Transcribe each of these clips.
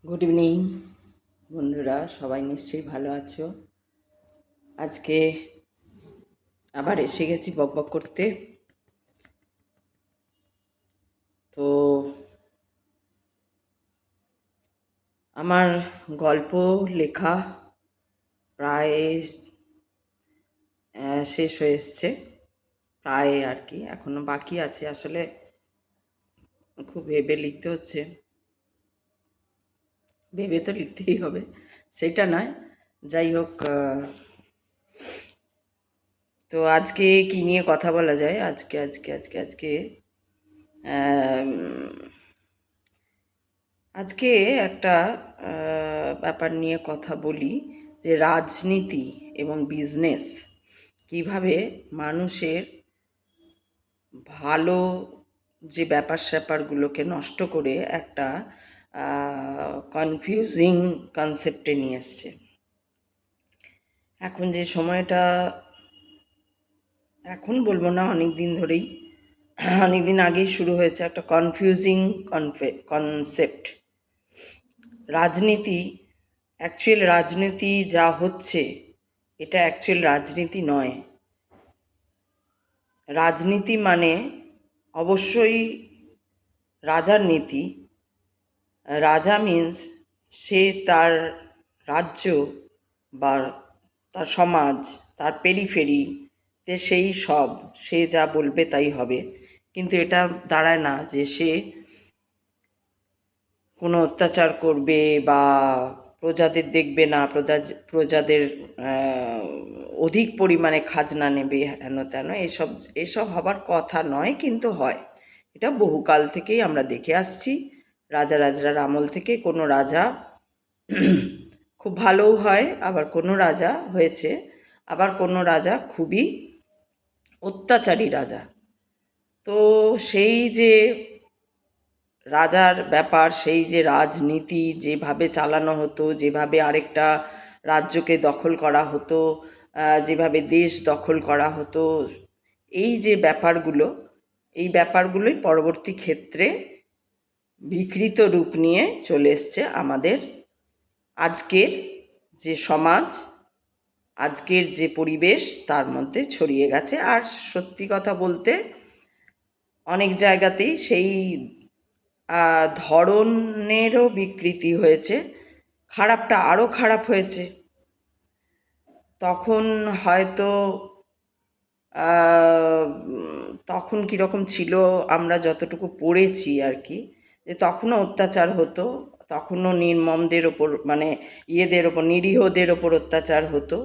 Good evening বন্ধুরা, সবাই নিশ্চয়ই ভালো আছো। আজকে আবার এসে গেছি বকবক করতে। তো আমার গল্প লেখা প্রায় শেষ হয়ে এসছে, প্রায় আর কি, এখনো বাকি আছে। আসলে খুব ভেবে লিখতে হচ্ছে, ভেবে তো লিখতেই হবে, সেটা নয়, যাই হোক। তো আজকে কি নিয়ে কথা বলা যায়? আজকে আজকে আজকে আজকে আম, আজকে একটা ব্যাপার নিয়ে কথা বলি, যে রাজনীতি এবং বিজনেস কিভাবে মানুষের ভালো যে ব্যাপার স্যাপারগুলোকে নষ্ট করে একটা কনফিউজিং কনসেপ্টে নিয়ে এসছে। এখন যে সময়টা, এখন বলবো না, অনেক দিন ধরেই, অনেক দিন আগেই শুরু হয়েছে একটা কনফিউজিং কনসেপ্ট। রাজনীতি, অ্যাকচুয়াল রাজনীতি যা হচ্ছে, এটা অ্যাকচুয়াল রাজনীতি নয়। রাজনীতি মানে অবশ্যই রাজার নীতি। রাজা মিন্স সে তার রাজ্য বা তার সমাজ, তার পেরিফেরিতে সেই সব, সে যা বলবে তাই হবে। কিন্তু এটা দাঁড়ায় না যে সে কোনো অত্যাচার করবে বা প্রজাদের দেখবে না, প্রজাদের অধিক পরিমাণে খাজনা নেবে, হেন তেন, এসব এসব হবার কথা নয়, কিন্তু হয়। এটা বহুকাল থেকেই আমরা দেখে আসছি। রাজার আমল থেকে কোনো রাজা খুব ভালোও হয়, আবার কোনো রাজা হয়েছে, আবার কোনো রাজা খুবই অত্যাচারী রাজা। তো সেই যে রাজার ব্যাপার, সেই যে রাজনীতি যেভাবে চালানো হতো, যেভাবে আরেকটা রাজ্যকে দখল করা হতো, যেভাবে দেশ দখল করা হতো, এই যে ব্যাপারগুলো, এই ব্যাপারগুলোই পরবর্তী ক্ষেত্রে বিকৃত রূপ নিয়ে চলে এসছে আমাদের আজকের যে সমাজ, আজকের যে পরিবেশ, তার মধ্যে ছড়িয়ে গেছে। আর সত্যি কথা বলতে অনেক জায়গাতেই সেই ধরনেরও বিকৃতি হয়েছে, খারাপটা আরও খারাপ হয়েছে। তখন হয়তো তখন কীরকম ছিল আমরা যতটুকু পড়েছি আর কি, যে তখনও অত্যাচার হতো, তখনও নির্মমদের ওপর, মানে ইয়েদের ওপর, নিরীহদের ওপর অত্যাচার হতো।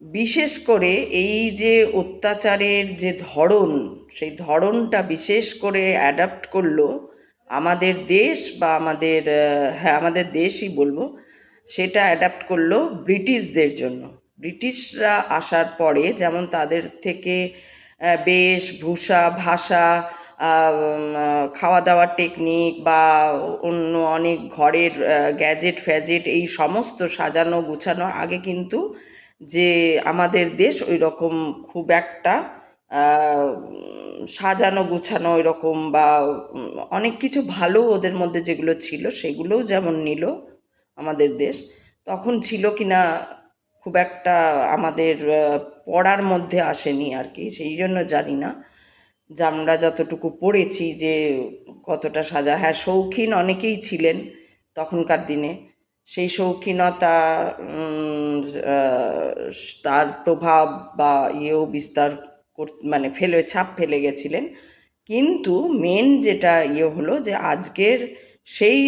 বিশেষ করে এই যে অত্যাচারের যে ধরন, সেই ধরনটা বিশেষ করে অ্যাডাপ্ট করলো আমাদের দেশ, বা আমাদের, হ্যাঁ, আমাদের দেশই বলবো, সেটা অ্যাডাপ্ট করলো ব্রিটিশদের জন্য। ব্রিটিশরা আসার পরে যেমন তাদের থেকে বেশভূষা, ভাষা, খাওয়া দাওয়ার টেকনিক বা অন্য অনেক ঘরের গ্যাজেট ফ্যাজেট, এই সমস্ত সাজানো গুছানো, আগে কিন্তু যে আমাদের দেশ ওই রকম খুব একটা সাজানো গুছানো ওই রকম, বা অনেক কিছু ভালো ওদের মধ্যে যেগুলো ছিল সেগুলোও যেমন নিল আমাদের দেশ, তখন ছিল কিনা খুব একটা আমাদের পড়ার মধ্যে আসেনি আর কি, সেই জন্য জানি না যে আমরা যতটুকু পড়েছি যে কতটা সাজা। হ্যাঁ, শৌখিন অনেকেই ছিলেন তখনকার দিনে, সেই শৌখিনতা তার প্রভাব বা ইয়েও বিস্তার মানে ছাপ ফেলে গেছিলেন। কিন্তু মেন যেটা হলো যে আজকের সেই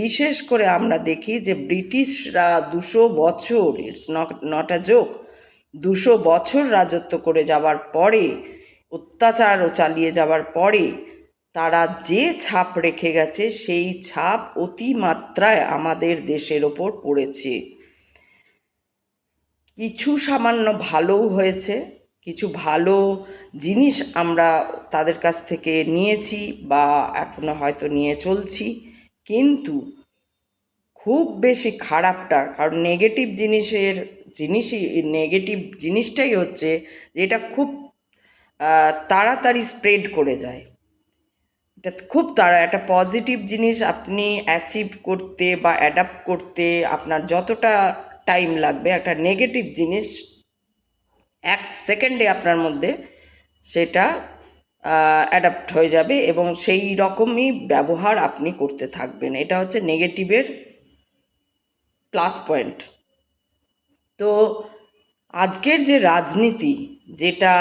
বিশেষ করে আমরা দেখি যে ব্রিটিশরা 200 বছর, ইটস নট আ জোক, 200 বছর রাজত্ব করে যাওয়ার পরে, অত্যাচারও চালিয়ে যাওয়ার পরে, তারা যে ছাপ রেখে গেছে সেই ছাপ অতিমাত্রায় আমাদের দেশের ওপর পড়েছে। কিছু সামান্য ভালোও হয়েছে, কিছু ভালো জিনিস আমরা তাদের কাছ থেকে নিয়েছি বা এখনো হয়তো নিয়ে চলছি, কিন্তু খুব বেশি খারাপটা, কারণ নেগেটিভ জিনিসটাই হচ্ছে যে এটা খুব তাড়াতাড়ি স্প্রেড করে যায়। এটা খুব তাড়া একটা পজিটিভ জিনিস আপনি অ্যাচিভ করতে বা অ্যাডাপ্ট করতে আপনার যতটা টাইম লাগবে, একটা নেগেটিভ জিনিস 1 সেকেন্ডে আপনার মধ্যে সেটা অ্যাডাপ্ট হয়ে যাবে এবং সেই রকমই ব্যবহার আপনি করতে থাকবেন। এটা হচ্ছে নেগেটিভের প্লাস পয়েন্ট। তো আজকের যে রাজনীতি, যেটা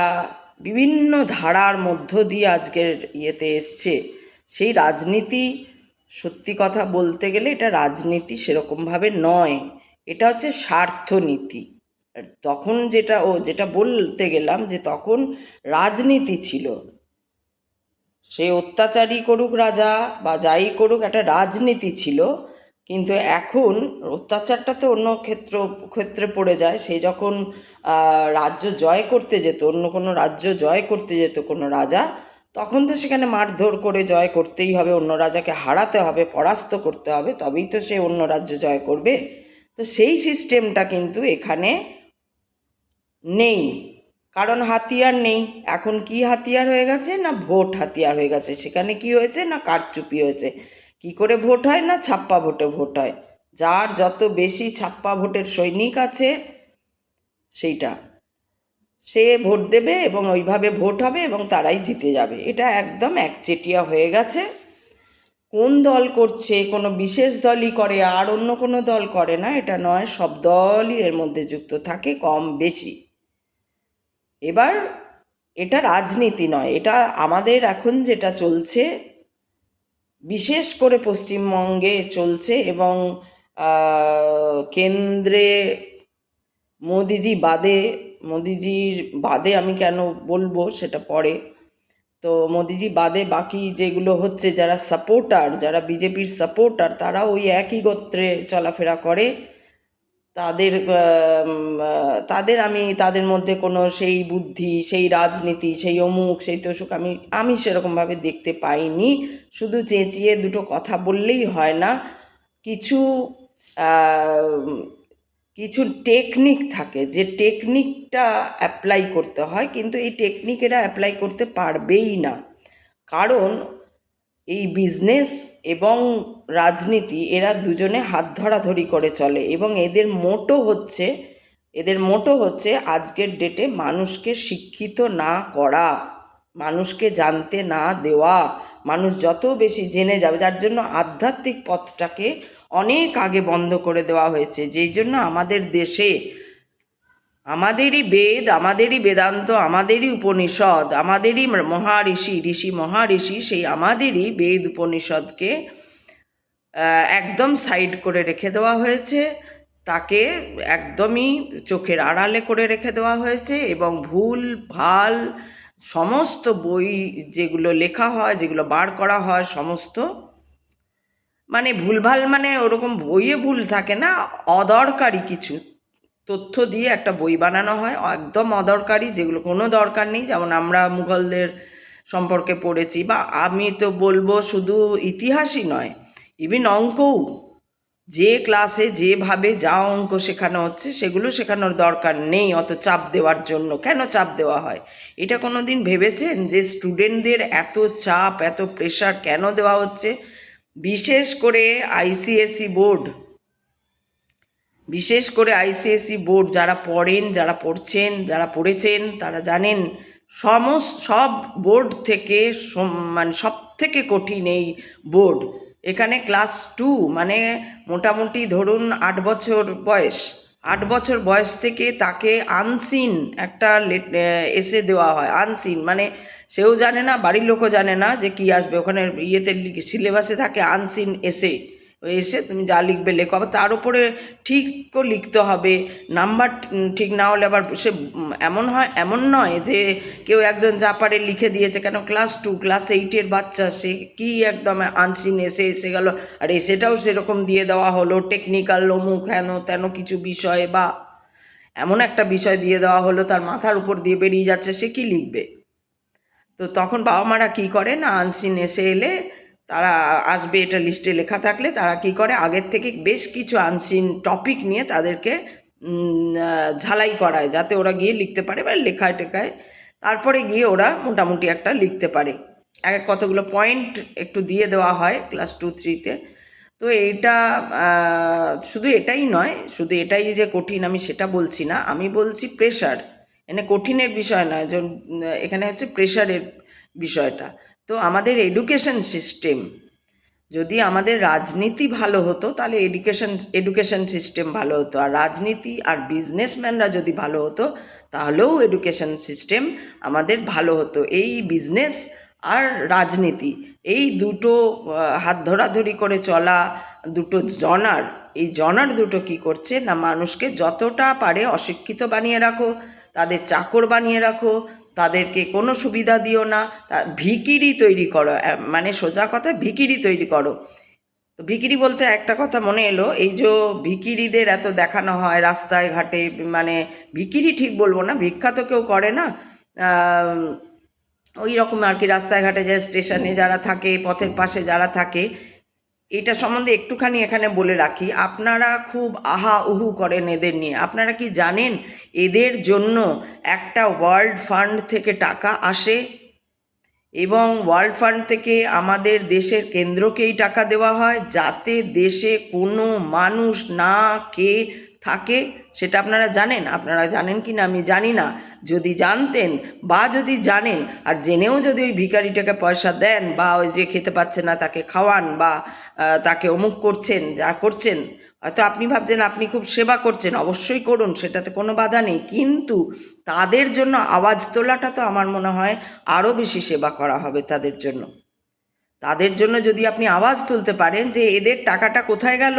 বিভিন্ন ধারার মধ্য দিয়ে আজকের ইয়েতে এসছে, সেই রাজনীতি সত্যি কথা বলতে গেলে এটা রাজনীতি সেরকমভাবে নয়, এটা হচ্ছে স্বার্থনীতি। তখন যেটা বলতে গেলাম যে তখন রাজনীতি ছিল, সে অত্যাচারী করুক রাজা বা যাই করুক, একটা রাজনীতি ছিল। কিন্তু এখন অত্যাচারটা তো অন্য ক্ষেত্রে পড়ে যায়। সে যখন রাজ্য জয় করতে যেত, অন্য কোনো রাজ্য জয় করতে যেত কোনো রাজা, তখন তো সেখানে মারধর করে জয় করতেই হবে, অন্য রাজাকে হারাতে হবে, পরাস্ত করতে হবে, তবেই তো সে অন্য রাজ্য জয় করবে। তো সেই সিস্টেমটা কিন্তু এখানে নেই, কারণ হাতিয়ার নেই। এখন কি হাতিয়ার হয়ে গেছে না ভোট হাতিয়ার হয়ে গেছে। সেখানে কি হয়েছে না কারচুপি হয়েছে। কি করে ভোট হয় না ছাপ্পা ভোটে ভোট হয়। যার যত বেশি ছাপ্পা ভোটের সৈনিক আছে সেইটা সে ভোট দেবে এবং ওইভাবে ভোট হবে এবং তারাই জিতে যাবে। এটা একদম একচেটিয়া হয়ে গেছে। কোন দল করছে, কোনো বিশেষ দলই করে আর অন্য কোনো দল করে না এটা নয়, সব দলই এর মধ্যে যুক্ত থাকে কম বেশি। এবার এটা রাজনীতি নয়, এটা আমাদের এখন যেটা চলছে, বিশেষ করে পশ্চিমবঙ্গে চলছে এবং কেন্দ্রে মোদিজির বাদে আমি কেন বলবো সেটা পরে। তো মোদিজি বাদে বাকি যেগুলো হচ্ছে, যারা বিজেপির সাপোর্টার, তারা ওই একই গোত্রে চলাফেরা করে। তাদের মধ্যে কোনো সেই বুদ্ধি, সেই রাজনীতি, সেই অমুক, সেই তসুক আমি সেরকমভাবে দেখতে পাইনি। শুধু চেঁচিয়ে দুটো কথা বললেই হয় না, কিছু কিছু টেকনিক থাকে, যে টেকনিকটা অ্যাপ্লাই করতে হয়, কিন্তু এই টেকনিক এরা অ্যাপ্লাই করতে পারবেই না। কারণ এই বিজনেস এবং রাজনীতি এরা দুজনে হাত ধরাধরি করে চলে এবং এদের মোটো হচ্ছে আজকের ডেটে মানুষকে শিক্ষিত না করা, মানুষকে জানতে না দেওয়া। মানুষ যত বেশি জেনে যাবে, যার জন্য আধ্যাত্মিক পথটাকে অনেক আগে বন্ধ করে দেওয়া হয়েছে। যেই জন্য আমাদের দেশে আমাদেরই বেদ, আমাদেরই বেদান্ত, আমাদেরই উপনিষদ, আমাদেরই ঋষি মহাঋষি, সেই আমাদেরই বেদ উপনিষদকে একদম সাইড করে রেখে দেওয়া হয়েছে, তাকে একদমই চোখের আড়ালে করে রেখে দেওয়া হয়েছে এবং ভুল ভাল সমস্ত বই যেগুলো লেখা হয়, যেগুলো বার করা হয়, সমস্ত মানে ভুলভাল, মানে ওরকম বইয়ে ভুল থাকে না, অদরকারি কিছু তথ্য দিয়ে একটা বই বানানো হয়, একদম অদরকারি, যেগুলো কোনো দরকার নেই। যেমন আমরা মুঘলদের সম্পর্কে পড়েছি, বা আমি তো বলবো শুধু ইতিহাসই নয়, ইভিন অঙ্কও, যে ক্লাসে যেভাবে যা অঙ্ক শেখানো হচ্ছে সেগুলো শেখানোর দরকার নেই। অত চাপ দেওয়ার জন্য কেন চাপ দেওয়া হয়, এটা কোনো দিন ভেবেছেন যে স্টুডেন্টদের এত চাপ, এত প্রেশার কেন দেওয়া হচ্ছে? বিশেষ করে আইসিএসসি বোর্ড যারা পড়েছেন তারা জানেন, সব বোর্ড থেকে মানে সব থেকে কঠিন এই বোর্ড। এখানে ক্লাস 2 মানে মোটামুটি ধরুন 8 বছর বয়স থেকে তাকে আনসিন একটা এসে দেওয়া হয়। আনসিন মানে সেও জানে না, বাড়ির লোকও জানে না যে কি আসবে ওখানে। সিলেবাসে থাকে আনসিন এসে তুমি যা লিখবে লেখো, আবার তার উপরে ঠিকও লিখতে হবে। নাম্বার ঠিক না হলে আবার সে এমন নয় যে কেউ একজন যা পারে লিখে দিয়েছে, কেন ক্লাস 2 ক্লাস 8-এর বাচ্চা, সে কি একদম আনসিন এসে গেল, আর এসেটাও সেরকম দিয়ে দেওয়া হলো, টেকনিক্যাল অমুক হেন তেন কিছু বিষয়, বা এমন একটা বিষয় দিয়ে দেওয়া হলো তার মাথার উপর দিয়ে বেরিয়ে যাচ্ছে, সে কি লিখবে? তো তখন বাবা মারা কী করে না, আনসিন এলে তারা আসবে, এটা লিস্টে লেখা থাকলে তারা কি করে, আগের থেকে বেশ কিছু আনসিন টপিক নিয়ে তাদেরকে ঝালাই করায়, যাতে ওরা গিয়ে লিখতে পারে বা লেখায় টেখায়, তারপরে গিয়ে ওরা মোটামুটি একটা লিখতে পারে। কতগুলো পয়েন্ট একটু দিয়ে দেওয়া হয় ক্লাস 2-3-তে। তো এইটা শুধু এটাই নয়, শুধু এটাই যে কঠিন আমি সেটা বলছি না, আমি বলছি প্রেশার। এখানে কঠিনের বিষয় নয়, এখানে হচ্ছে প্রেশারের বিষয়টা। তো আমাদের এডুকেশন সিস্টেম, যদি আমাদের রাজনীতি ভালো হতো তাহলে এডুকেশন সিস্টেম ভালো হতো, আর রাজনীতি আর বিজনেসম্যানরা যদি ভালো হতো তাহলেও এডুকেশন সিস্টেম আমাদের ভালো হতো। এই বিজনেস আর রাজনীতি, এই দুটো হাত ধরাধরি করে চলা দুটো জনার, এই জনার দুটো কি করছে না, মানুষকে যতটা পারে অশিক্ষিত বানিয়ে রাখো, তাদের চাকর বানিয়ে রাখো, তাদেরকে কোনো সুবিধা দিও না, ভিখিরি তৈরি করো, মানে সোজা কথা ভিখিরি তৈরি করো। তো ভিখিরি বলতে একটা কথা মনে এলো, এই যে ভিখিরিদের এত দেখানো হয় রাস্তায় ঘাটে, মানে ভিখিরি ঠিক বলবো না, ভিক্ষা তো কেউ করে না, ওই রকম আর কি, রাস্তায় ঘাটে যে স্টেশনে যারা থাকে, পথের পাশে যারা থাকে, এটা সম্বন্ধে একটুখানি এখানে বলে রাখি। আপনারা খুব আহা উহু করেন এদের নিয়ে, আপনারা কি জানেন এদের জন্য একটা ওয়ার্ল্ড ফান্ড থেকে টাকা আসে, এবং ওয়ার্ল্ড ফান্ড থেকে আমাদের দেশের কেন্দ্রকেই টাকা দেওয়া হয় যাতে দেশে কোনো মানুষ না খেয়ে থাকে? সেটা আপনারা জানেন? আপনারা জানেন কি না আমি জানি না, যদি জানতেন বা যদি জানেন আর জেনেও যদি ওই ভিখারিটাকে পয়সা দেন, বা ওই যে খেতে পাচ্ছে না তাকে খাওয়ান, বা তাকে অমুক করছেন যা করছেন, হয়তো আপনি ভাবছেন আপনি খুব সেবা করছেন, অবশ্যই করুন, সেটাতে কোনো বাধা নেই, কিন্তু তাদের জন্য আওয়াজ তোলাটা তো আমার মনে হয় আরও বেশি সেবা করা হবে তাদের জন্য। তাদের জন্য যদি আপনি আওয়াজ তুলতে পারেন যে এদের টাকাটা কোথায় গেল,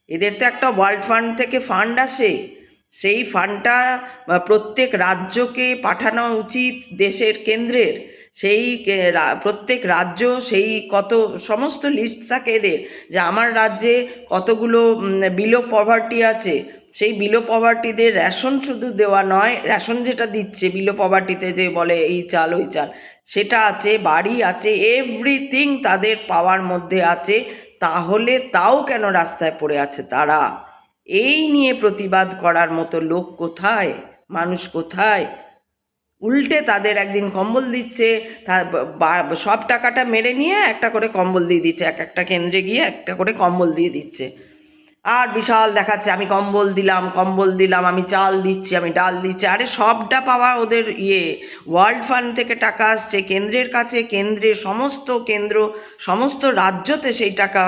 এদের তো একটা ওয়ার্ল্ড ফান্ড থেকে ফান্ড আসে, সেই ফান্ডটা প্রত্যেক রাজ্যকে পাঠানো উচিত দেশের কেন্দ্রের, সেই প্রত্যেক রাজ্য সেই কত সমস্ত লিস্ট থাকে এদের, যে আমার রাজ্যে কতগুলো বিলো পভার্টি আছে, সেই বিলো পভার্টিদের রেশন শুধু দেওয়া নয়, রেশন যেটা দিচ্ছে বিলো পভার্টিতে যে বলে এই চাল ওই চাল, সেটা আছে, বাড়ি আছে, এভরিথিং তাদের পাওয়ার মধ্যে আছে, তাহলে তাও কেন রাস্তায় পড়ে আছে তারা? এই নিয়ে প্রতিবাদ করার মতো লোক কোথায়, মানুষ কোথায়? উল্টে তাদের একদিন কম্বল দিচ্ছে, সব টাকাটা মেরে নিয়ে একটা করে কম্বল দিয়ে দিচ্ছে, এক একটা কেন্দ্রে গিয়ে একটা করে কম্বল দিয়ে দিচ্ছে, আর বিশাল দেখাচ্ছে আমি কম্বল দিলাম, আমি চাল দিচ্ছি, আমি ডাল দিচ্ছি। আরে সবটা পাওয়া ওদের ওয়ার্ল্ড ফান্ড থেকে টাকা আসছে কেন্দ্রের কাছে, সমস্ত রাজ্যতে সেই টাকা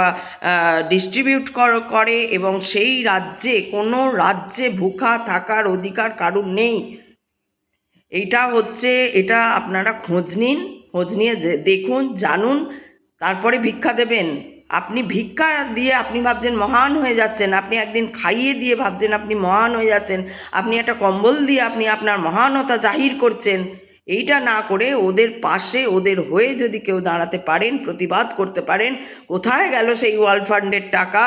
ডিস্ট্রিবিউট করে, এবং সেই রাজ্যে কোনো রাজ্যে ভুখা থাকার অধিকার কারুর নেই। এটা আপনারা খোঁজ নিয়ে দেখুন, জানুন, তারপরে ভিক্ষা দেবেন। আপনি ভিক্ষা দিয়ে আপনি ভাবছেন মহান হয়ে যাচ্ছেন, আপনি একদিন খাইয়ে দিয়ে ভাবছেন আপনি মহান হয়ে যাচ্ছেন, আপনি একটা কম্বল দিয়ে আপনি আপনার মহানতা জাহির করছেন। এইটা না করে ওদের পাশে, ওদের হয়ে যদি কেউ দাঁড়াতে পারেন, প্রতিবাদ করতে পারেন, কোথায় গেল সেই ওয়ার্ল্ড ফান্ডের টাকা,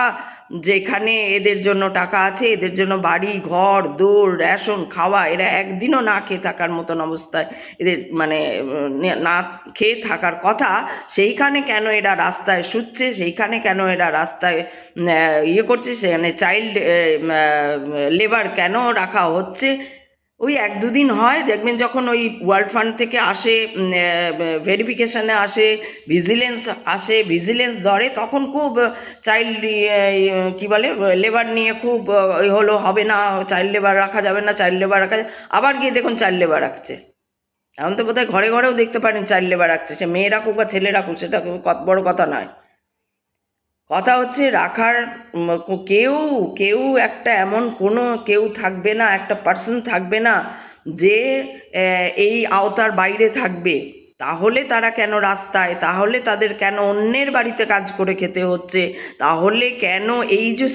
যেখানে এদের জন্য টাকা আছে, এদের জন্য বাড়ি ঘর দৌড় রেশন খাওয়া, এরা একদিনও না খেয়ে থাকার মতন অবস্থায় এদের মানে না খেয়ে থাকার কথা, সেইখানে কেন এরা রাস্তায় শুচ্ছে, সেইখানে কেন এরা রাস্তায় করছে, সেখানে চাইল্ড লেবার কেন রাখা হচ্ছে? ওই 1-2 দিন হয় দেখবেন, যখন ওই ওয়ার্ল্ড ফান্ড থেকে আসে, ভেরিফিকেশানে আসে, ভিজিলেন্স ধরে, তখন খুব চাইল্ড কী বলে লেবার নিয়ে খুব হবে না, চাইল্ড লেবার রাখা যাবে না, আবার গিয়ে দেখুন চাইল্ড লেবার রাখছে। এখন তো বোধহয় ঘরে ঘরেও দেখতে পারেন চাইল্ড লেবার রাখছে, সে মেয়ে রাখুক বা ছেলে রাখুক, সেটা বড় কথা নয়। কথা হচ্ছে রাখার কেউ একটা এমন কোনো কেউ থাকবে না, একটা পার্সন থাকবে না যে এই আওতার বাইরে থাকবে। তাহলে তারা কেন রাস্তায়, তাহলে তাদের কেন অন্যের বাড়িতে কাজ করে খেতে হচ্ছে, তাহলে কেন এই যে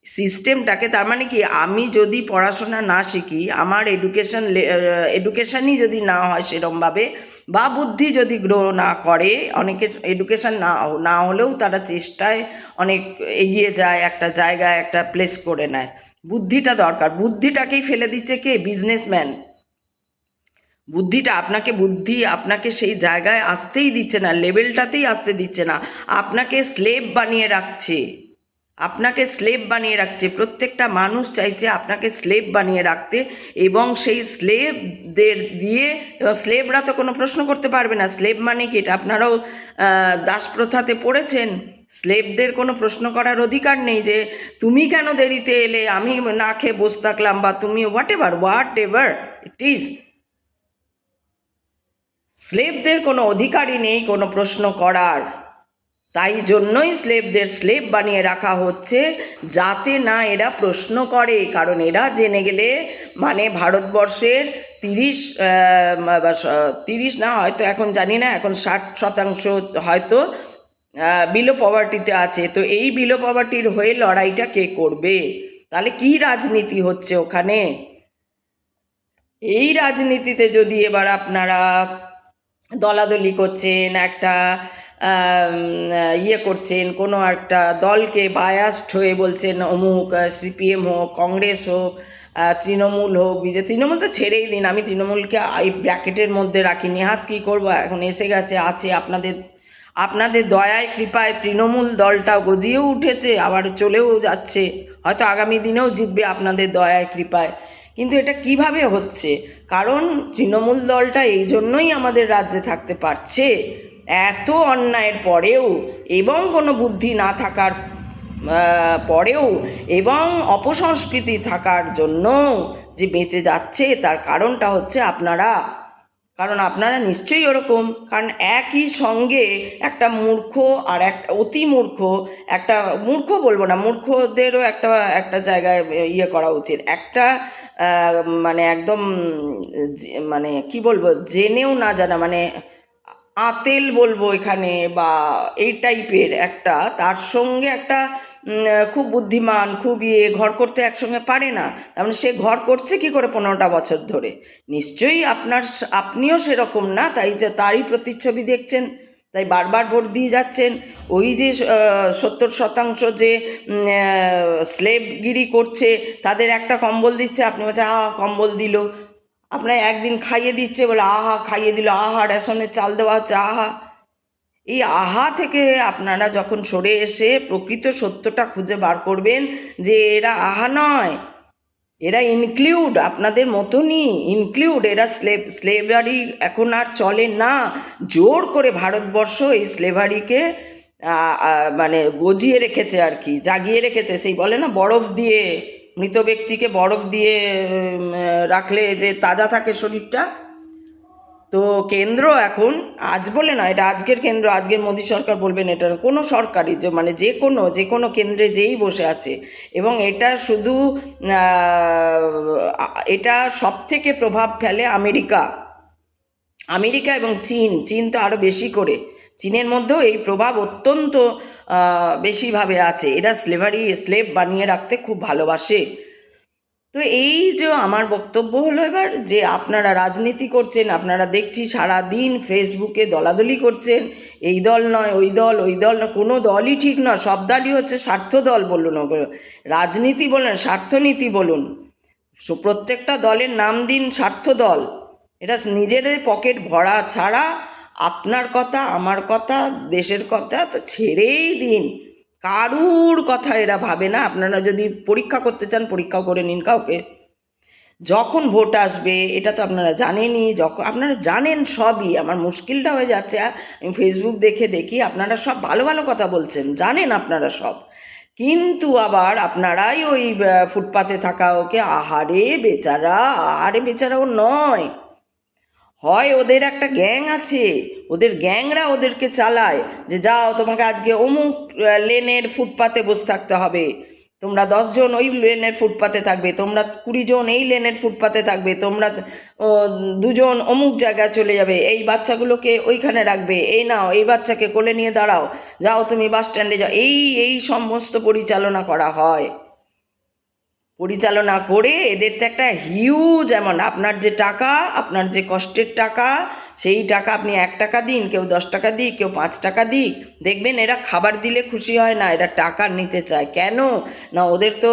সিস্টেমটাকে তার মানে কি, আমি যদি পড়াশোনা না শিখি, আমার এডুকেশনই যদি না হয় সেরমভাবে, বা বুদ্ধি যদি গ্রো না করে, অনেকের এডুকেশন না হলেও তারা চেষ্টায় অনেক এগিয়ে যায়, একটা জায়গায় একটা প্লেস করে নেয়, বুদ্ধিটা দরকার, বুদ্ধিটাকেই ফেলে দিচ্ছে কে? বিজনেসম্যান। আপনাকে সেই জায়গায় আসতেই দিচ্ছে না, লেভেলটাতেই আসতে দিচ্ছে না, আপনাকে স্লেভ বানিয়ে রাখছে, আপনাকে স্লেভ বানিয়ে রাখছে, প্রত্যেকটা মানুষ চাইছে আপনাকে স্লেভ বানিয়ে রাখতে, এবং সেই স্লেভদের দিয়ে, স্লেভরা তো কোনো প্রশ্ন করতে পারবে না স্লেভ মানে কি, এটা আপনারাও দাসপ্রথাতে পড়েছেন। স্লেভদের কোনো প্রশ্ন করার অধিকার নেই যে তুমি কেন দেরিতে এলে, আমি না খেয়ে বসে থাকলাম, বা তুমি হোয়াট এভার ইট ইজ। স্লেভদের কোনো অধিকারই নেই কোনো প্রশ্ন করার। তাই জন্যই স্লেভদের স্লেভ বানিয়ে রাখা হচ্ছে, যাতে না এরা প্রশ্ন করে, কারণ এরা জেনে গেলে মানে ভারতবর্ষের 30 না, হয়তো এখন জানি না, এখন 60% হয়তো বিলো পভার্টিতে আছে। তো এই বিলো পভার্টির হয়ে লড়াইটা কে করবে? তাহলে কি রাজনীতি হচ্ছে ওখানে? এই রাজনীতিতে যদি এবার আপনারা দলাদলি করছেন, একটা ইয়ে করছেন, কোনো একটা দলকে বায়াসড হয়ে বলছেন অমুক, সিপিএম হোক, কংগ্রেস হোক, তৃণমূল হোক, তৃণমূল তো ছেড়েই দিন, আমি তৃণমূলকে এই ব্র্যাকেটের মধ্যে রাখি, নেহাত কী করবো, এখন এসে গেছে, আছে আপনাদের দয়ায় কৃপায় তৃণমূল দলটা গজিয়েও উঠেছে, আবার চলেও যাচ্ছে, হয়তো আগামী দিনেও জিতবে আপনাদের দয়ায় কৃপায়। কিন্তু এটা কিভাবে হচ্ছে? কারণ তৃণমূল দলটা এই জন্যই আমাদের রাজ্যে থাকতে পারছে, এত অন্যায়ের পরেও, এবং কোনো বুদ্ধি না থাকার পরেও, এবং অপসংস্কৃতি থাকার জন্য যে বেঁচে যাচ্ছে, তার কারণটা হচ্ছে আপনারা। কারণ আপনারা নিশ্চয়ই ওরকম, কারণ একই সঙ্গে একটা মূর্খ আর একটা অতি মূর্খ, একটা মূর্খ বলবো না, মূর্খদেরও একটা একটা জায়গায় ইয়ে করা উচিত, একটা মানে একদম মানে কি বলবো, জেনেও না জানা, মানে আতেল বলবো এখানে, বা এই টাইপের একটা, তার সঙ্গে একটা খুব বুদ্ধিমান, খুব ঘর করতে একসঙ্গে পারে না, তার মানে সে ঘর করছে কি করে 15টা বছর ধরে? নিশ্চয়ই আপনিও সেরকম না, তাই যে তারই প্রতিচ্ছবি দেখছেন, তাই বারবার ভোট দিয়ে যাচ্ছেন। ওই যে 70% যে স্লেভগিরি করছে, তাদের একটা কম্বল দিচ্ছে, আপনি বলছেন কম্বল দিল, আপনার একদিন খাইয়ে দিচ্ছে বলে খাইয়ে দিল, রেশনের চাল দেওয়া হচ্ছে, এই থেকে আপনারা যখন সরে এসে প্রকৃত সত্যটা খুঁজে বার করবেন যে এরা নয়, এরা ইনক্লুড, আপনাদের মতনই ইনক্লুড, এরা স্লেভারি এখন আর চলে না। জোর করে ভারতবর্ষ এই স্লেভারিকে মানে গজিয়ে রেখেছে আর কি, জাগিয়ে রেখেছে। সেই বলে না, বরফ দিয়ে, মৃত ব্যক্তিকে বরফ দিয়ে রাখলে যে তাজা থাকে শরীরটা। তো কেন্দ্র এখন, আজ বলে না, এটা আজকের কেন্দ্র, আজকের মোদী সরকার বলবেন, এটা কোনো সরকারি যে মানে যে কোনো কেন্দ্রে যেই বসে আছে, এবং এটা শুধু এটা সব থেকে প্রভাব ফেলে আমেরিকা এবং চীন তো আরও বেশি করে, চীনের মধ্যেও এই প্রভাব অত্যন্ত বেশিভাবে আছে। এরা স্লেভ বানিয়ে রাখতে খুব ভালোবাসে। তো এই যে আমার বক্তব্য হলো এবার, যে আপনারা রাজনীতি করছেন, আপনারা দেখছি সারা দিন ফেসবুকে দলাদলি করছেন, এই দল নয় ওই দল না, কোনো দলই ঠিক নয়, সব দলই হচ্ছে স্বার্থ দল বলুন, ওগুলো রাজনীতি বলুন, স্বার্থনীতি বলুন, প্রত্যেকটা দলের নাম দিন স্বার্থ দল। এটা নিজেদের পকেট ভরা ছাড়া আপনার কথা, আমার কথা, দেশের কথা তো ছেড়েই দিন, কারুর কথা এরা ভাবে না। আপনারা যদি পরীক্ষা করতে চান, পরীক্ষাও করে নিন কাউকে, যখন ভোট আসবে, এটা তো আপনারা জানেনই, যখন আপনারা জানেন সবই, আমার মুশকিলটা হয়ে যাচ্ছে, আমি ফেসবুক দেখি আপনারা সব ভালো ভালো কথা বলছেন, জানেন আপনারা সব, কিন্তু আবার আপনারাই ওই ফুটপাতে থাকা ওকে আহারে বেচারাও নয়, হয় ওদের একটা গ্যাং আছে, ওদের গ্যাংরা ওদেরকে চালায় যে যাও তোমাকে আজকে অমুক লেনের ফুটপাতে বসে থাকতে হবে, তোমরা 10 জন ওই লেনের ফুটপাতে থাকবে, তোমরা 20 জন এই লেনের ফুটপাতে থাকবে, তোমরা 2 জন অমুক জায়গায় চলে যাবে, এই বাচ্চাগুলোকে ওইখানে রাখবে, এই নাও এই বাচ্চাকে কোলে নিয়ে দাঁড়াও, যাও তুমি বাস স্ট্যান্ডে যাও, এই সমস্ত পরিচালনা করা হয়। পরিচালনা করে এদের তো একটা হিউজ অ্যামাউন্ট, আপনার যে টাকা, আপনার যে কষ্টের টাকা, সেই টাকা আপনি 1 টাকা দিন, কেউ 10 টাকা দিক, কেউ 5 টাকা দিক, দেখবেন এরা খাবার দিলে খুশি হয় না, এরা টাকা নিতে চায়। কেন না, ওদের তো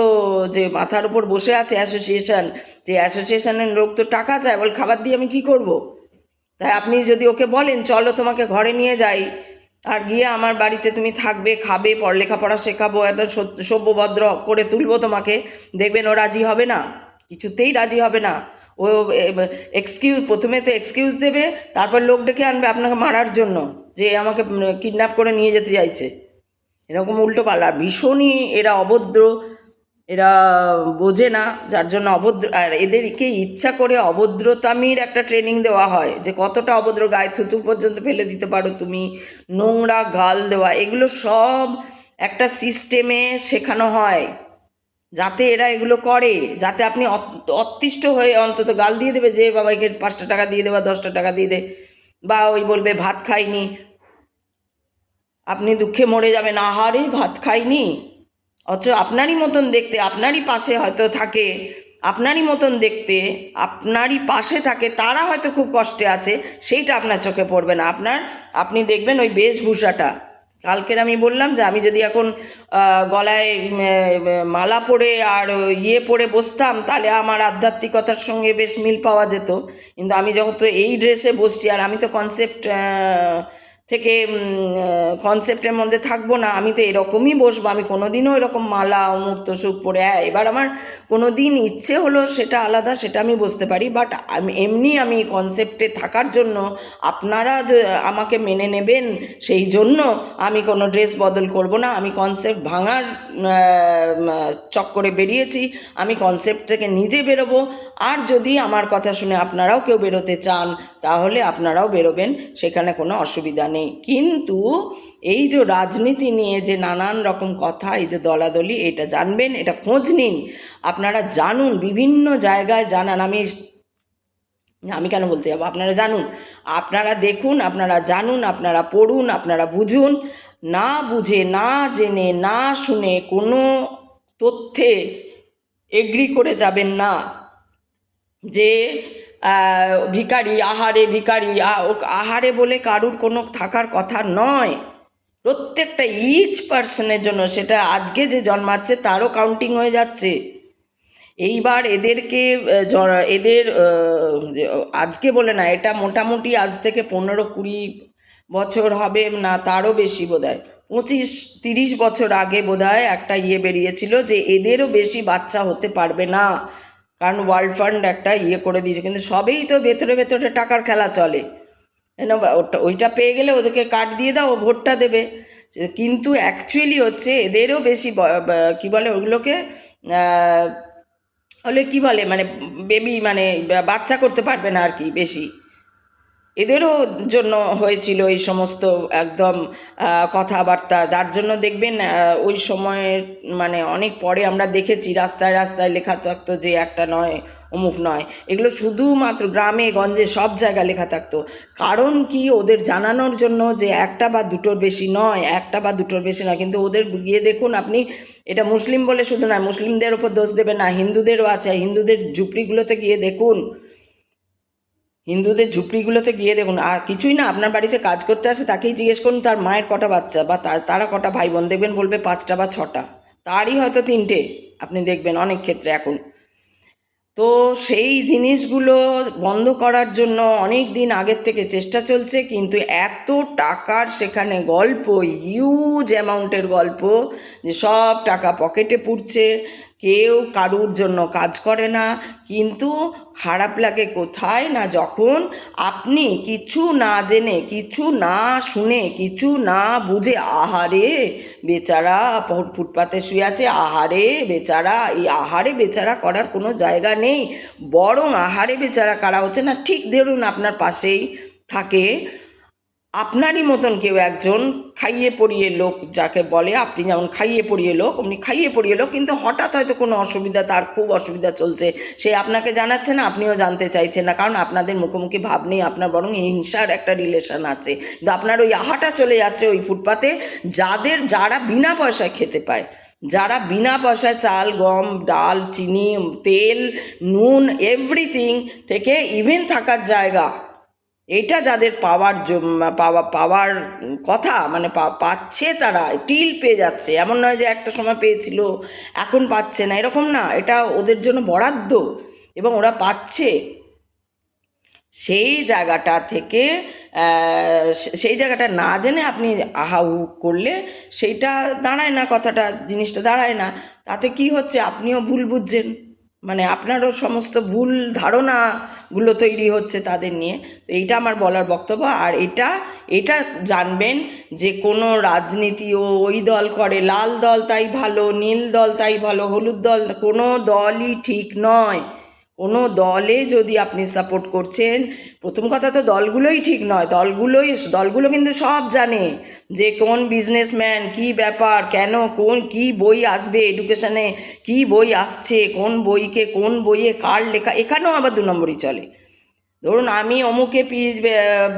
যে মাথার উপর বসে আছে অ্যাসোসিয়েশন, যে অ্যাসোসিয়েশনের লোক তো টাকা চায়, বল খাবার দিয়ে আমি কি করব? তাই আপনি যদি ওকে বলেন চলো তোমাকে ঘরে নিয়ে যাই, আর গিয়ে আমার বাড়িতে তুমি থাকবে, খাবে, লেখাপড়া শেখাবো, একদম সভ্যভদ্র করে তুলবো তোমাকে, দেখবেন ও রাজি হবে না, কিছুতেই রাজি হবে না। ও প্রথমে তো এক্সকিউজ দেবে, তারপর লোক ডেকে আনবে আপনাকে মারার জন্য, যে আমাকে কিডন্যাপ করে নিয়ে যেতে চাইছে, এরকম উল্টো পাল্টা। ভীষণই এরা অভদ্র, এরা বোঝে না, যার জন্য অভদ্র। আর এদেরকে ইচ্ছা করে অভদ্রতামির একটা ট্রেনিং দেওয়া হয়, যে কতটা অভদ্র, গায়ে থুতু পর্যন্ত ফেলে দিতে পারো তুমি, নোংরা গাল দেওয়া, এগুলো সব একটা সিস্টেমে শেখানো হয়, যাতে এরা এগুলো করে, যাতে আপনি অতিষ্ঠ হয়ে অন্তত গাল দিয়ে দেবে, যে বাবাকে 5টা টাকা দিয়ে দে বা 10টা টাকা দিয়ে দে, বা ওই বলবে ভাত খাইনি, আপনি দুঃখে মরে যাবেন, আহারে ভাত খাইনি, অথচ আপনারই মতন দেখতে, আপনারই পাশে হয়তো থাকে, আপনারই মতন দেখতে, আপনারই পাশে থাকে, তারা হয়তো খুব কষ্টে আছে, সেইটা আপনার চোখে পড়বে না। আপনি দেখবেন ওই বেশভূষাটা। কালকের আমি বললাম যে আমি যদি এখন গলায় মালা পরে আর ইয়ে পরে বসতাম, তাহলে আমার আধ্যাত্মিকতার সঙ্গে বেশ মিল পাওয়া যেত। কিন্তু আমি যখন তো এই ড্রেসে বসছি, আর আমি তো থেকে কনসেপ্টের মধ্যে থাকবো না, আমি তো এরকমই বসবো, আমি কোনোদিনও এরকম মালা অমূর্ত সুখ পরে, হ্যাঁ এবার আমার কোনো দিন ইচ্ছে হলো সেটা আলাদা, সেটা আমি বুঝতে পারি, বাট আমি কনসেপ্টে থাকার জন্য আপনারা যে আমাকে মেনে নেবেন, সেই জন্য আমি কোনো ড্রেস বদল করব না। আমি কনসেপ্ট ভাঙার চক্করে বেরিয়েছি, আমি কনসেপ্ট থেকে নিজে বেরোবো। আর যদি আমার কথা শুনে আপনারাও কেউ বেরোতে চান, তাহলে আপনারাও বেরোবেন, সেখানে কোনো অসুবিধা নেই। কিন্তু এই যে রাজনীতি নিয়ে যে নানান রকম কথা, এই যে দলাদলি, এটা জানবেন, এটা খোঁজ নিন, আপনারা জানুন, বিভিন্ন জায়গায় জানান। আমি কেন বলতে যাবো, আপনারা জানুন, আপনারা দেখুন, আপনারা জানুন, আপনারা পড়ুন, আপনারা বুঝুন। না বুঝে, না জেনে, না শুনে কোনো তথ্যে এগ্রি করে যাবেন না যে ভিখারি, আহারে ভিখারি, আহারে বলে কারুর কোনো থাকার কথা নয়। প্রত্যেকটা ইচ পার্সনের জন্য, সেটা আজকে যে জন্মাচ্ছে তারও কাউন্টিং হয়ে যাচ্ছে। এইবার এদের আজকে বলে না, এটা মোটামুটি আজ থেকে 15-20 বছর হবে না, তারও বেশি বোধহয়, 25-30 বছর আগে বোধহয় একটা বেরিয়েছিল যে এদেরও বেশি বাচ্চা হতে পারবে না, কারণ ওয়ার্ল্ড ফান্ড একটা করে দিয়েছে। কিন্তু সবেই তো ভেতরে ভেতরে টাকার খেলা চলে, ওইটা পেয়ে গেলে ওদেরকে কার্ড দিয়ে দাও, ও ভোটটা দেবে। কিন্তু অ্যাকচুয়ালি হচ্ছে এদেরও বেশি কি বলে ওগুলোকে, হলে কি বলে, মানে বেবি, মানে বাচ্চা করতে পারবে না আর কি বেশি। এদেরও জন্য হয়েছিল এই সমস্ত একদম কথাবার্তা, যার জন্য দেখবেন ওই সময়ের মানে অনেক পরে আমরা দেখেছি রাস্তায় রাস্তায় লেখা থাকতো যে একটা নয়, অমুক নয়, এগুলো শুধুমাত্র গ্রামে গঞ্জে সব জায়গায় লেখা থাকতো। কারণ কি, ওদের জানানোর জন্য যে একটা বা দুটোর বেশি নয়, একটা বা দুটোর বেশি নয়। কিন্তু ওদের গিয়ে দেখুন আপনি, এটা মুসলিম বলে শুধু নয়, মুসলিমদের ওপর দোষ দেবে না, হিন্দুদেরও আছে, হিন্দুদের ঝুপড়িগুলোতে গিয়ে দেখুন, হিন্দুদের ঝুপড়িগুলোতে গিয়ে দেখুন, আর কিছুই না, আপনার বাড়িতে কাজ করতে আসে, তাকেই জিজ্ঞেস করুন তার মায়ের কটা বাচ্চা, বা তারা কটা ভাই বোন, দেখবেন বলবে 5টা বা 6টা, তারই হয়তো 3টে, আপনি দেখবেন অনেক ক্ষেত্রে এখন। তো সেই জিনিসগুলো বন্ধ করার জন্য অনেক দিন আগের থেকে চেষ্টা চলছে, কিন্তু এত টাকার সেখানে গল্প, হিউজ অ্যামাউন্টের গল্প, যে সব টাকা পকেটে পুড়ছে, কেউ কারুর জন্য কাজ করে না। কিন্তু খারাপ লাগে কোথায় না, যখন আপনি কিছু না জেনে, কিছু না শুনে, কিছু না বুঝে, আহারে বেচারা ফুটপাতে শুয়ে আছে, আহারে বেচারা, এই আহারে বেচারা করার কোনো জায়গা নেই। বরং আহারে বেচারা কারা হচ্ছে না, ঠিক ধরুন আপনার পাশেই থাকে আপনারই মতন কেউ একজন খাইয়ে পড়িয়ে লোক, যাকে বলে, আপনি যেমন খাইয়ে পড়িয়ে লোক, অমনি খাইয়ে পড়িয়ে লোক, কিন্তু হঠাৎ হয়তো কোনো অসুবিধা, তার খুব অসুবিধা চলছে, সে আপনাকে জানাচ্ছে না, আপনিও জানতে চাইছেন না, কারণ আপনাদের মুখোমুখি ভাব নেই, আপনার বরং হিংসার একটা রিলেশন আছে। কিন্তু আপনার ওই আহাটা চলে যাচ্ছে ওই ফুটপাতে, যারা বিনা পয়সায় খেতে পায়, যারা বিনা পয়সায় চাল, গম, ডাল, চিনি, তেল, নুন, এভরিথিং থেকে ইভেন থাকার জায়গা, এটা যাদের পাওয়ার কথা, মানে পাচ্ছে, তারা টিল পেয়ে যাচ্ছে। এমন নয় যে একটা সময় পেয়েছিল এখন পাচ্ছে না, এরকম না, এটা ওদের জন্য বরাদ্দ এবং ওরা পাচ্ছে। সেই জায়গাটা থেকে সেই জায়গাটা না জেনে আপনি আহাউ করলে সেইটা দাঁড়ায় না, কথাটা জিনিসটা দাঁড়ায় না। তাতে কি হচ্ছে, আপনিও ভুল বুঝছেন, মানে আপনারও সমস্ত ভুল ধারণাগুলো তৈরি হচ্ছে তাদের নিয়ে। তো এইটা আমার বলার বক্তব্য। আর এটা এটা জানবেন যে কোনো রাজনীতি ওই দল করে, লাল দল তাই ভালো, নীল দল তাই ভালো, হলুদ দল, কোনো দলই ঠিক নয়। কোনো দলে যদি আপনি সাপোর্ট করছেন, প্রথম কথা তো দলগুলোই ঠিক নয়। দলগুলো কিন্তু সব জানে যে কোন বিজনেসম্যান, কি ব্যাপার, কেন, কি বই আসবে এডুকেশনে, কি বই আসছে, কোন বইয়ে কার লেখা, এখানেও আবার 2 নম্বরই চলে। ধরুন আমি অমুকে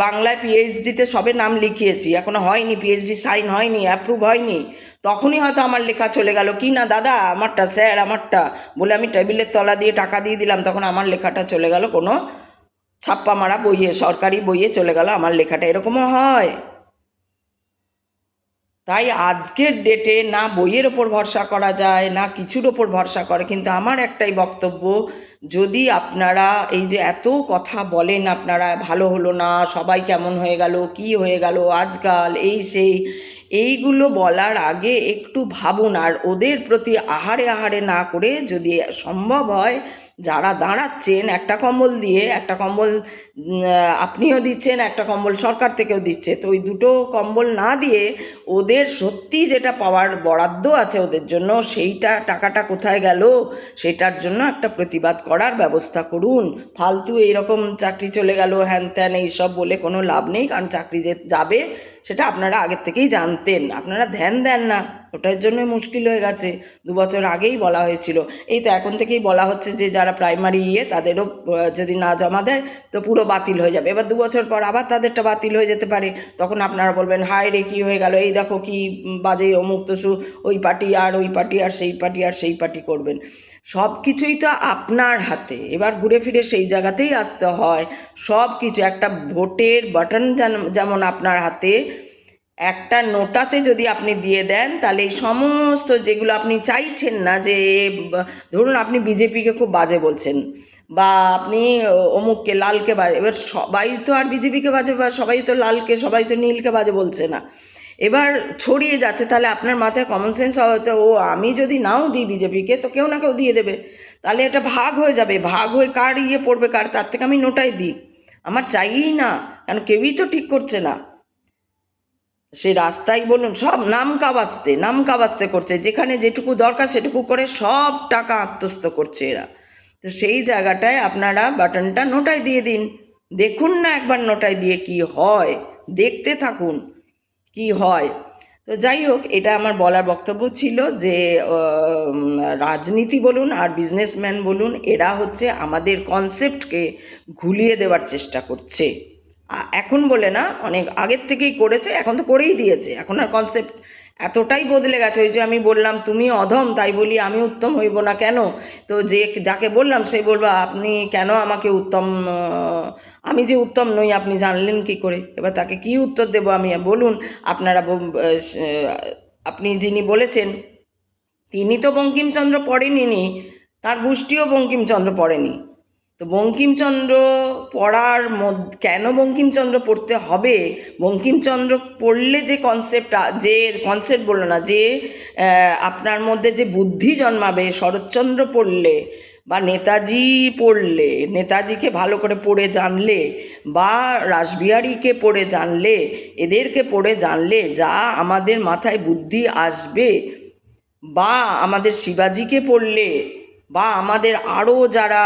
বাংলায় পিএইচডিতে সবে নাম লিখিয়েছি, এখনো হয়নি, পিএইচডি সাইন হয়নি, অ্যাপ্রুভ হয়নি, তখনই হয়তো আমার লেখা চলে গেল, কি না দাদা আমারটা, স্যার আমারটা, বলে আমি টেবিলের তলা দিয়ে টাকা দিয়ে দিলাম, তখন আমার লেখাটা চলে গেল কোনো ছাপ্পা মারা বইয়ে, সরকারি বইয়ে চলে গেল আমার লেখাটা, এরকমও হয়। তাই আজকের ডেটে না বইয়ের ওপর ভরসা করা যায়, না কিছুর ওপর ভরসা করে। কিন্তু আমার একটাই বক্তব্য, যদি আপনারা এই যে এত কথা বলেন, আপনারা ভালো হলো না, সবাই কেমন হয়ে গেল, কি হয়ে গেল আজকাল, এই সেই, এইগুলো বলার আগে একটু ভাবুন। আর ওদের প্রতি আহারে আহারে না করে যদি সম্ভব হয়, যারা দাঁড়াচ্ছেন একটা কম্বল দিয়ে, একটা কম্বল আপনিও দিচ্ছেন, একটা কম্বল সরকার থেকেও দিচ্ছে, তো ওই দুটো কম্বল না দিয়ে ওদের সত্যি যেটা পাওয়ার বরাদ্দ আছে ওদের জন্য, সেইটা টাকাটা কোথায় গেল সেটার জন্য একটা প্রতিবাদ করার ব্যবস্থা করুন। ফালতু এইরকম চাকরি চলে গেল হ্যান ত্যান এইসব বলে কোনো লাভ নেই। কারণ চাকরি যে যাবে সেটা আপনারা আগের থেকেই জানতেন, আপনারা ধ্যান দেন না, ওটার জন্য মুশকিল হয়ে গেছে। 2 বছর আগেই বলা হয়েছিল, এই তো এখন থেকেই বলা হচ্ছে যে যারা প্রাইমারি তাদেরও যদি না জমা দেয় তো পুরো বাতিল হয়ে যাবে। এবার 2 বছর পর আবার তাদেরটা বাতিল হয়ে যেতে পারে, তখন আপনারা বলবেন হায় রে কী হয়ে গেল, এই দেখো কি বাজে, অমুক তসু, ওই পার্টি আর ওই পার্টি আর সেই পার্টি আর সেই পার্টি করবেন। সব কিছুই তো আপনার হাতে, এবার ঘুরে ফিরে সেই জায়গাতেই আসতে হয়। সব কিছু, একটা ভোটের বাটন যেমন আপনার হাতে, একটা নোটাতে যদি আপনি দিয়ে দেন, তাহলে এই সমস্ত যেগুলো আপনি চাইছেন না, যে ধরুন আপনি বিজেপিকে খুব বাজে বলছেন, বা আপনি অমুককে লালকে বাজে, এবার সবাই তো আর বিজেপিকে বাজে, বা সবাই তো লালকে, সবাই তো নীলকে বাজে বলছে না, এবার ছড়িয়ে যাচ্ছে। তাহলে আপনার মাথায় কমন সেন্স হয়তো, আমি যদি নাও দিই বিজেপিকে তো কেউ না কেউ দিয়ে দেবে, তাহলে এটা ভাগ হয়ে যাবে, ভাগ হয়ে কার পড়বে কার, তার থেকে আমি নোটাই দিই, আমার চাইই না, কারণ কেউই তো ঠিক করছে না। সে রাস্তায় বলুন, সব নামকা বাস্তে করছে, যেখানে যেটুকু দরকার সেটুকু করে সব টাকা আত্মস্থ করছে এরা। তো সেই জায়গাটায় আপনারা বাটনটা নোটায় দিয়ে দিন, দেখুন না একবার নোটায় দিয়ে কি হয়, দেখতে থাকুন কি হয়। তো যাই হোক, এটা আমার বলার বক্তব্য ছিল যে রাজনীতি বলুন আর বিজনেসম্যান বলুন, এরা হচ্ছে আমাদের কনসেপ্টকে ঘুলিয়ে দেওয়ার চেষ্টা করছে। এখন বলে না, অনেক আগের থেকেই করেছে, এখন তো করেই দিয়েছে, এখন আর কনসেপ্ট এতটাই বদলে গেছে। ওই যে আমি বললাম তুমি অধম, তাই বলি আমি উত্তম হইব না কেন, তো যাকে বললাম সে বলবো আপনি কেন আমাকে উত্তম, আমি যে উত্তম নই আপনি জানলেন কি করে। এবার তাকে কি উত্তর দেব আমি, বলুন আপনারা। আপনি যিনি বলেছেন তিনি তো বঙ্কিমচন্দ্র পড়েনি, তার গোষ্ঠীও বঙ্কিমচন্দ্র পড়েনি। তো বঙ্কিমচন্দ্র পড়ার কেন বঙ্কিমচন্দ্র পড়তে হবে, বঙ্কিমচন্দ্র পড়লে যে কনসেপ্ট বললো না, যে আপনার মধ্যে যে বুদ্ধি জন্মাবে, শরৎচন্দ্র পড়লে বা নেতাজি পড়লে, নেতাজিকে ভালো করে পড়ে জানলে, বা রাসবিহারীকে পড়ে জানলে, এদেরকে পড়ে জানলে যা আমাদের মাথায় বুদ্ধি আসবে, বা আমাদের শিবাজিকে পড়লে, বা আমাদের আরও যারা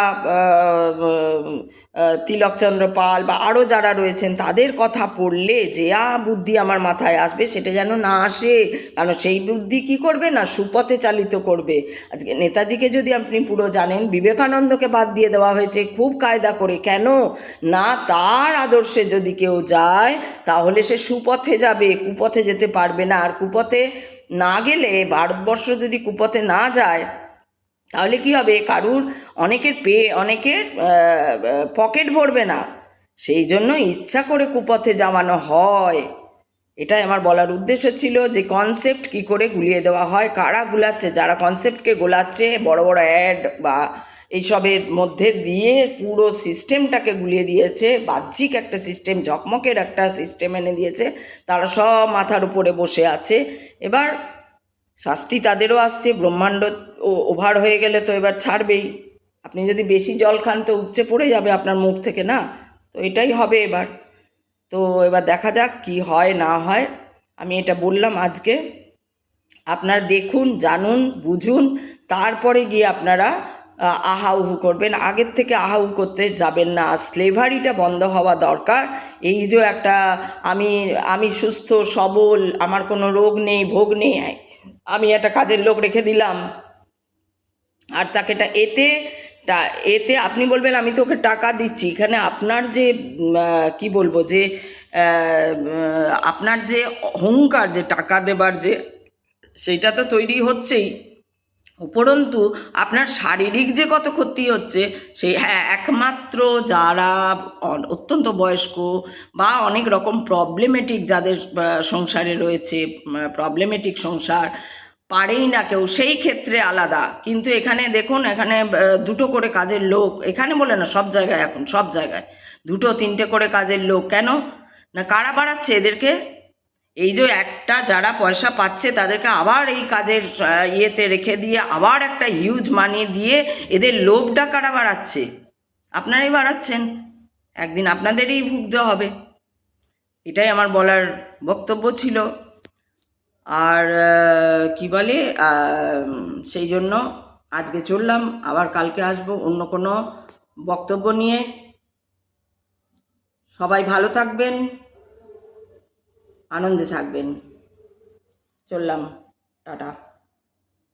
তিলকচন্দ্র পাল বা আরও যারা রয়েছেন তাদের কথা পড়লে যে বুদ্ধি আমার মাথায় আসবে, সেটা যেন না আসে। কারণ সেই বুদ্ধি কী করবে না, সুপথে চালিত করবে। আজকে নেতাজিকে যদি আপনি পুরো জানেন, বিবেকানন্দকে বাদ দিয়ে দেওয়া হয়েছে খুব কায়দা করে, কেন না, তার আদর্শে যদি কেউ যায় তাহলে সে সুপথে যাবে, কুপথে যেতে পারবে না। আর কুপথে না গেলে, ভারতবর্ষ যদি কুপথে না যায়, তাহলে কি হবে, অনেকের পকেট ভরবে না। সেই জন্য ইচ্ছা করে কুপথে যাওয়ানো হয়। এটাই আমার বলার উদ্দেশ্য ছিল, যে কনসেপ্ট কি করে গুলিয়ে দেওয়া হয়, কারা গুলাচ্ছে, যারা কনসেপ্টকে গোলাচ্ছে, বড় বড় অ্যাড বা এইসবের মধ্যে দিয়ে পুরো সিস্টেমটাকে গুলিয়ে দিয়েছে, বাহ্যিক একটা সিস্টেম, ঝকমকের একটা সিস্টেম এনে দিয়েছে। তারা সব মাথার উপরে বসে আছে। এবার শাস্তি তাদেরও আসছে, ব্রহ্মাণ্ড ওভার হয়ে গেলে তো এবার ছাড়বেই। আপনি যদি বেশি জল খান তো উপচে পড়ে যাবে আপনার মুখ থেকে, না? তো এটাই হবে এবার। তো এবার দেখা যাক কি হয় না হয়। আমি এটা বললাম আজকে, আপনারা দেখুন, জানুন, বুঝুন, তারপরে গিয়ে আপনারা আহাউহু করবেন। আগের থেকে আহাউ করতে যাবেন না। স্লেভারিটা বন্ধ হওয়া দরকার। এই যে একটা আমি আমি সুস্থ সবল, আমার কোনো রোগ নেই, ভোগ নেই, আমি একটা কাজের লোক রেখে দিলাম, আর তাকে এতে আপনি বলবেন আমি তো ওকে টাকা দিচ্ছি। এখানে আপনার যে কি বলবো যে আপনার যে অহংকার, যে টাকা দেবার যে সেইটা তো তৈরি হচ্ছেই, উপরন্তু আপনার শারীরিক যে কত ক্ষতি হচ্ছে সেই, হ্যাঁ, একমাত্র যারা অত্যন্ত বয়স্ক বা অনেক রকম প্রবলেমেটিক যাদের সংসারে রয়েছে, প্রবলেমেটিক সংসার, পারেই না কেউ, সেই ক্ষেত্রে আলাদা। কিন্তু এখানে দেখুন, এখানে দুটো করে কাজের লোক, এখানে বলে না, সব জায়গায়, এখন সব জায়গায় দুটো তিনটে করে কাজের লোক। কেন না? কারা বাড়াচ্ছে এদেরকে? এই যে একটা যারা পয়সা পাচ্ছে তাদেরকে আবার এই কাজের ইয়েতে রেখে দিয়ে আবার একটা হিউজ মানি দিয়ে এদের লোভটা কারা বাড়াচ্ছে? আপনারাই বাড়াচ্ছেন। একদিন আপনাদেরই ভুগতে হবে। এটাই আমার বলার বক্তব্য ছিল। আর কি বলে, সেই জন্য আজকে চললাম, আবার কালকে আসবো অন্য কোনো বক্তব্য নিয়ে। সবাই ভালো থাকবেন, আনন্দে থাকবেন। চললাম, টাটা।